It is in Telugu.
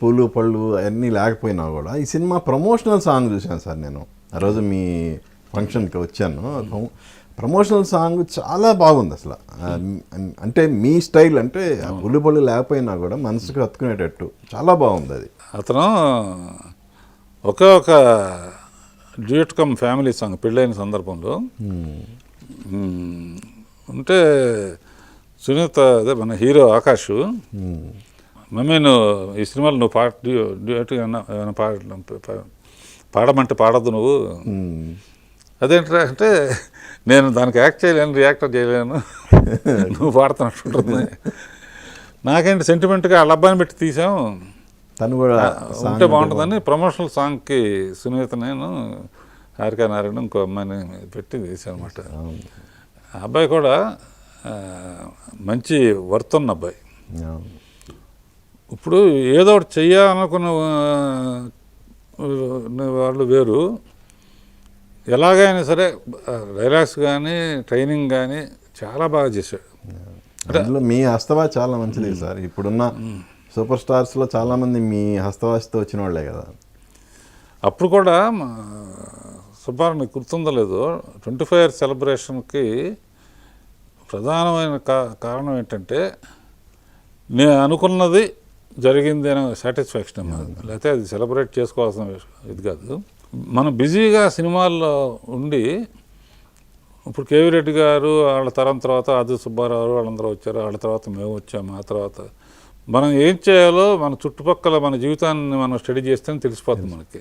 పూలు పళ్ళు అవన్నీ లేకపోయినా కూడా ఈ సినిమా ప్రమోషనల్ సాంగ్ చూశాను సార్ నేను. ఆ రోజు మీ ఫంక్షన్కి వచ్చాను. ప్రమోషనల్ సాంగ్ చాలా బాగుంది అసలు. అంటే మీ స్టైల్, అంటే పూలు పళ్ళు లేకపోయినా కూడా మనసుకు హత్తుకునేటట్టు చాలా బాగుంది అది. అతను ఒక డ్యూయట్ కమ్ ఫ్యామిలీ సాంగ్ పెళ్ళైన సందర్భంలో ఉంటే సునీత అదే మన హీరో ఆకాష్, మమ్మీ నువ్వు ఈ సినిమాలో నువ్వు డ్యూయట్ ఏమైనా పాడమంటే పాడద్దు నువ్వు. అదేంటరా అంటే నేను దానికి యాక్ట్ చేయలేను, రియాక్టర్ చేయలేను, నువ్వు పాడుతున్నట్టుంటుంది. నాకేంటి సెంటిమెంట్గా వాళ్ళ అబ్బాయిని పెట్టి తీసాం, తను కూడా ఉంటే బాగుంటుందని ప్రమోషనల్ సాంగ్కి సునీత నేను హారికా నారాయణ ఇంకో అమ్మాయిని పెట్టి తీసాను అనమాట. ఆ అబ్బాయి కూడా మంచి వర్త్ ఉన్న అబ్బాయి. ఇప్పుడు ఏదో ఒకటి చెయ్యాలనుకున్న వాళ్ళు వేరు, ఎలాగైనా సరే డైలాగ్స్ కానీ ట్రైనింగ్ కానీ చాలా బాగా చేశాడు. అందులో మీ హస్తవా చాలా మంచిది సార్. ఇప్పుడున్న సూపర్ స్టార్స్లో చాలామంది మీ హస్తవాసితో వచ్చిన వాళ్ళే కదా. అప్పుడు కూడా సుబ్బారావు నీకు గుర్తుందో లేదో 25 years సెలబ్రేషన్కి ప్రధానమైన కారణం ఏంటంటే నేను అనుకున్నది జరిగింది అనే సాటిస్ఫాక్షన్ అన్నది. లేకపోతే అది సెలబ్రేట్ చేసుకోవాల్సిన ఇది కాదు. మనం బిజీగా సినిమాల్లో ఉండి ఇప్పుడు కేవీ రెడ్డి గారు వాళ్ళ తరం తర్వాత ఆది సుబ్బారావు వాళ్ళందరూ వచ్చారు, వాళ్ళ తర్వాత మేము వచ్చాము. ఆ తర్వాత మనం ఏం చేయాలో మన చుట్టుపక్కల మన జీవితాన్ని మనం స్టడీ చేస్తేనే తెలిసిపోతుంది మనకి.